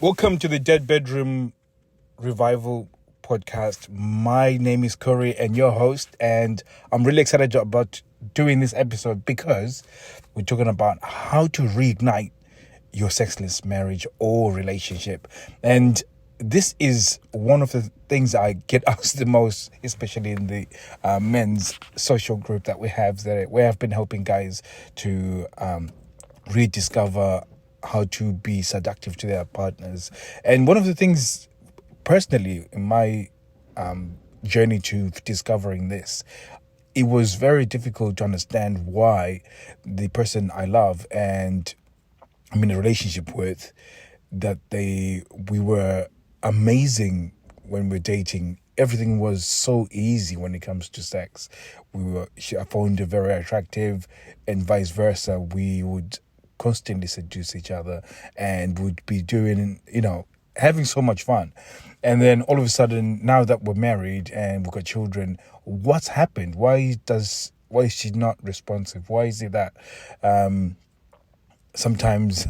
Welcome to the Dead Bedroom Revival podcast. My name is Corey and your host, and I'm really excited about doing this episode because we're talking about how to reignite your sexless marriage or relationship. And this is one of the things I get asked the most, especially in the men's social group that we have, where I've been helping guys to rediscover how to be seductive to their partners. And one of the things, personally, in my journey to discovering this, it was very difficult to understand why the person I love and I'm in a relationship with, we were amazing when we're dating. Everything was so easy when it comes to sex. I found her very attractive, and vice versa. We would constantly seduce each other and would be doing, having so much fun. And then all of a sudden, now that we're married and we've got children, what's happened? Why is she not responsive? Why is it that sometimes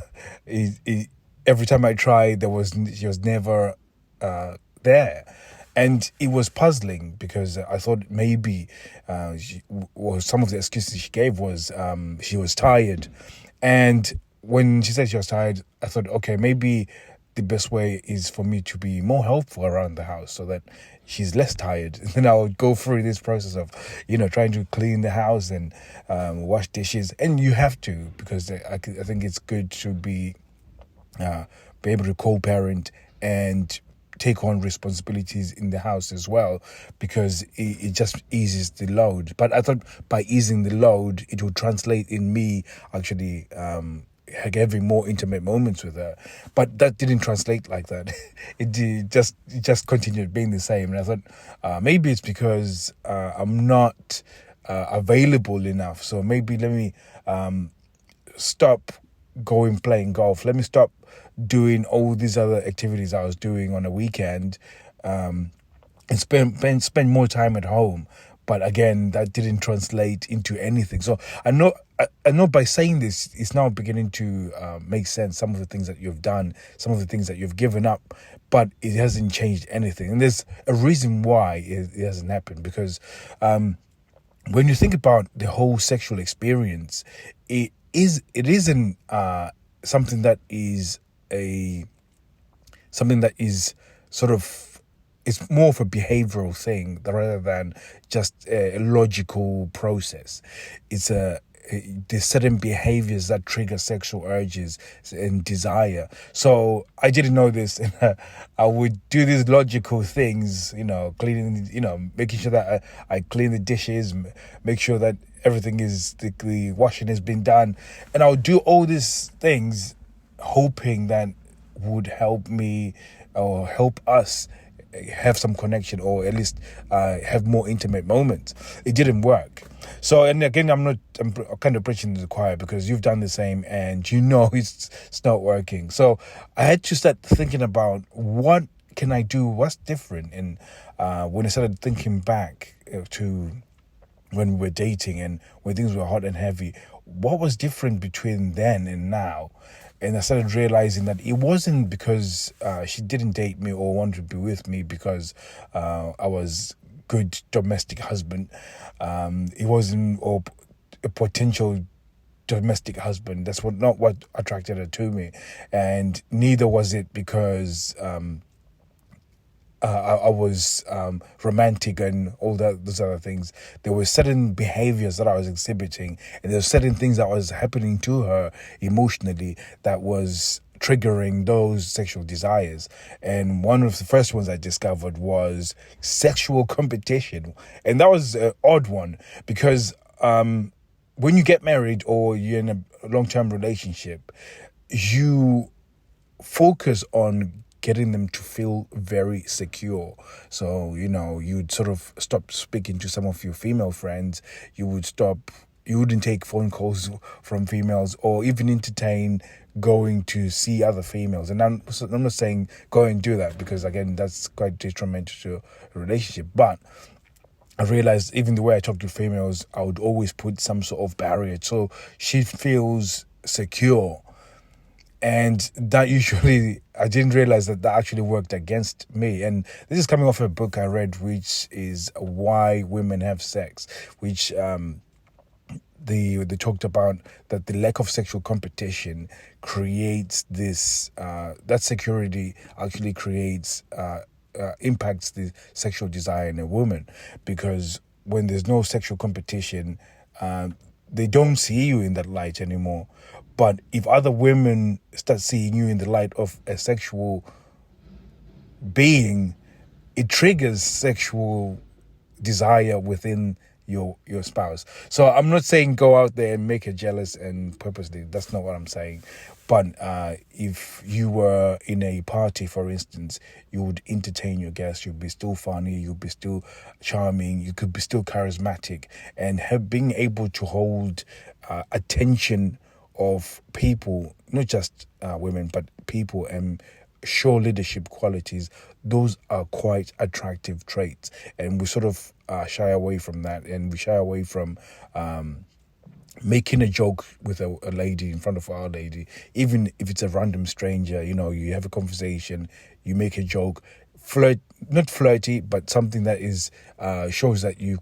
every time I tried, she was never there? And it was puzzling because I thought maybe some of the excuses she gave was she was tired. And when she said she was tired, I thought, okay, maybe the best way is for me to be more helpful around the house so that she's less tired. And then I would go through this process of, trying to clean the house and wash dishes. And you have to, because I think it's good to be able to co-parent and take on responsibilities in the house as well, because it just eases the load. But I thought by easing the load, it would translate in me actually having more intimate moments with her. But that didn't translate like that. It just continued being the same. And I thought maybe it's because I'm not available enough. So maybe let me stop playing golf. Let me stop doing all these other activities I was doing on a weekend and spend more time at home. But again, that didn't translate into anything. So I know by saying this, it's now beginning to make sense, some of the things that you've done, some of the things that you've given up, but it hasn't changed anything. And there's a reason why it hasn't happened, because when you think about the whole sexual experience, it isn't something that is sort of, it's more of a behavioral thing rather than just a logical process. There's certain behaviors that trigger sexual urges and desire. So I didn't know this, and I would do these logical things, cleaning, making sure that I clean the dishes, make sure that everything the washing has been done, and I would do all these things hoping that would help me or help us have some connection, or at least have more intimate moments. It didn't work. So, and again, I'm kind of preaching to the choir, because you've done the same and it's not working. So I had to start thinking about what can I do, what's different. And when I started thinking back to when we were dating and when things were hot and heavy, what was different between then and now? And I started realizing that it wasn't because she didn't date me or want to be with me because I was good domestic husband. It wasn't or a potential domestic husband. That's not what attracted her to me, and neither was it because I was romantic and all those other things. There were certain behaviors that I was exhibiting, and there were certain things that was happening to her emotionally that was triggering those sexual desires. And one of the first ones I discovered was sexual competition. And that was an odd one, because when you get married or you're in a long-term relationship, you focus on getting them to feel very secure. So, you'd sort of stop speaking to some of your female friends. You wouldn't take phone calls from females or even entertain going to see other females. And I'm not saying go and do that, because again, that's quite detrimental to a relationship. But I realized even the way I talk to females, I would always put some sort of barrier so she feels secure. And that usually I didn't realize that that actually worked against me. And this is coming off a book I read, which is Why Women Have Sex, which they talked about that the lack of sexual competition creates this that security actually creates impacts the sexual desire in a woman, because when there's no sexual competition, they don't see you in that light anymore. But if other women start seeing you in the light of a sexual being, it triggers sexual desire within your spouse. So I'm not saying go out there and make her jealous and purposely. That's not what I'm saying. But if you were in a party, for instance, you would entertain your guests. You'd be still funny. You'd be still charming. You could be still charismatic, and being able to hold attention of people, not just women, but people, and show leadership qualities. Those are quite attractive traits, and we sort of shy away from that, and we shy away from making a joke with a lady in front of our lady, even if it's a random stranger. You have a conversation, you make a joke, not flirty, but something that is shows that you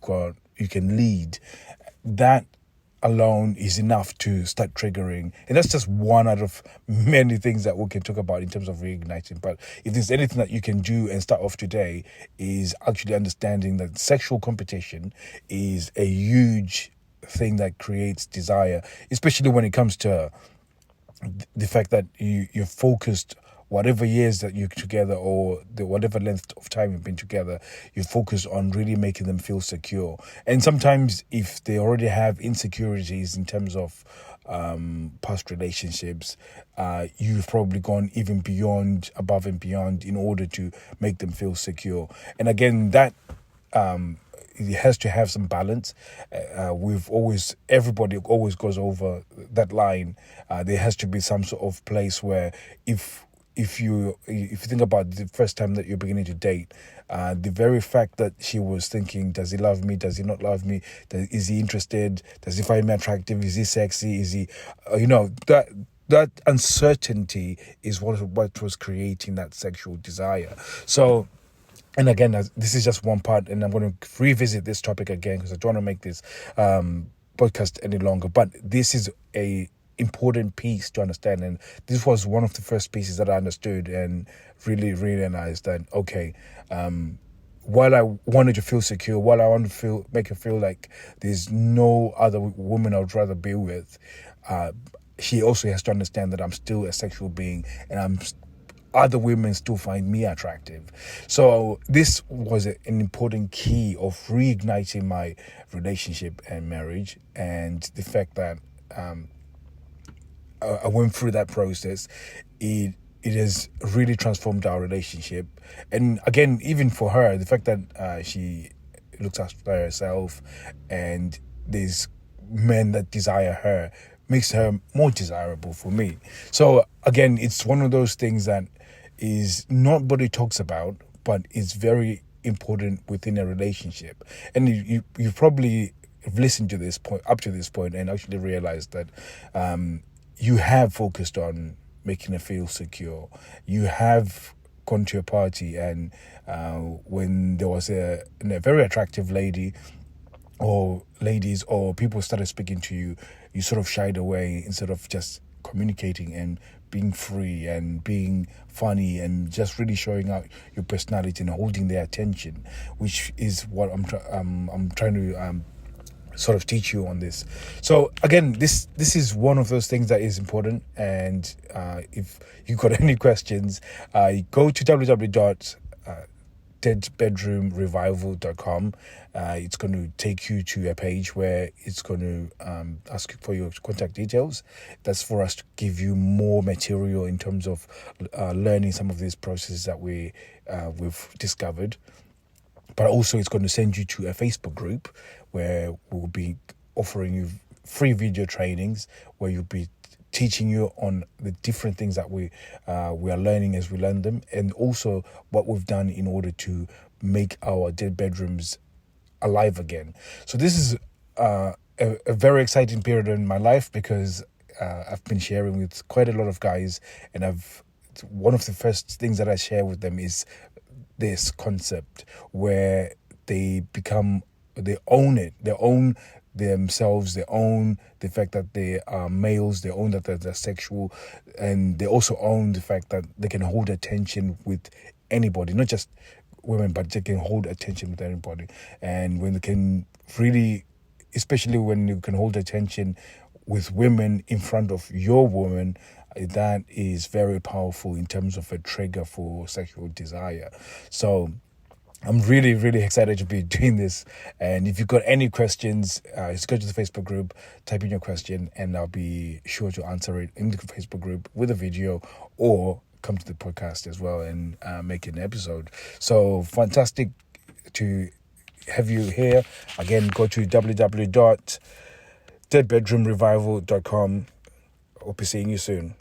can lead. That alone is enough to start triggering, and that's just one out of many things that we can talk about in terms of reigniting. But if there's anything that you can do and start off today, is actually understanding that sexual competition is a huge thing that creates desire, especially when it comes to the fact that you're focused, whatever years that you're together, or whatever length of time you've been together, you focus on really making them feel secure. And sometimes if they already have insecurities in terms of past relationships, you've probably gone even above and beyond, in order to make them feel secure. And again, that it has to have some balance. Everybody always goes over that line. There has to be some sort of place where if you think about the first time that you're beginning to date, the very fact that she was thinking, does he love me? Does he not love me? Is he interested? Does he find me attractive? Is he sexy? Is he, that uncertainty is what was creating that sexual desire. So, and again, this is just one part, and I'm going to revisit this topic again because I don't want to make this podcast any longer. But this is a important piece to understand, and this was one of the first pieces that I understood and really realized that, okay, while I wanted to feel secure, while I want to make her feel like there's no other woman I would rather be with, she also has to understand that I'm still a sexual being, and other women still find me attractive. So this was an important key of reigniting my relationship and marriage, and the fact that I went through that process. It has really transformed our relationship. And again, even for her, the fact that she looks after herself, and there's men that desire her, makes her more desirable for me. So again, it's one of those things that is nobody talks about, but it's very important within a relationship. And you probably have listened to this point, up to this point, and actually realized that you have focused on making her feel secure. You have gone to a party, and when there was a very attractive lady or ladies, or people started speaking to you, you sort of shied away instead of just communicating and being free and being funny and just really showing out your personality and holding their attention, which is what I'm trying to sort of teach you on this. So again, this is one of those things that is important. And if you got any questions, go to www.deadbedroomrevival.com. It's going to take you to a page where it's going to ask you for your contact details. That's for us to give you more material in terms of learning some of these processes that we've discovered. But also it's going to send you to a Facebook group where we'll be offering you free video trainings, where you'll be teaching you on the different things that we are learning as we learn them, and also what we've done in order to make our dead bedrooms alive again. So this is a very exciting period in my life, because I've been sharing with quite a lot of guys, and I've one of the first things that I share with them is this concept where they own it, they own themselves, they own the fact that they are males, they own that they're sexual, and they also own the fact that they can hold attention with anybody, not just women, but they can hold attention with anybody. And when they can really, especially when you can hold attention with women in front of your woman, that is very powerful in terms of a trigger for sexual desire. So I'm really, really excited to be doing this. And if you've got any questions, just go to the Facebook group, type in your question, and I'll be sure to answer it in the Facebook group with a video, or come to the podcast as well and make an episode. So fantastic to have you here. Again, go to www.deadbedroomrevival.com. I'll be seeing you soon.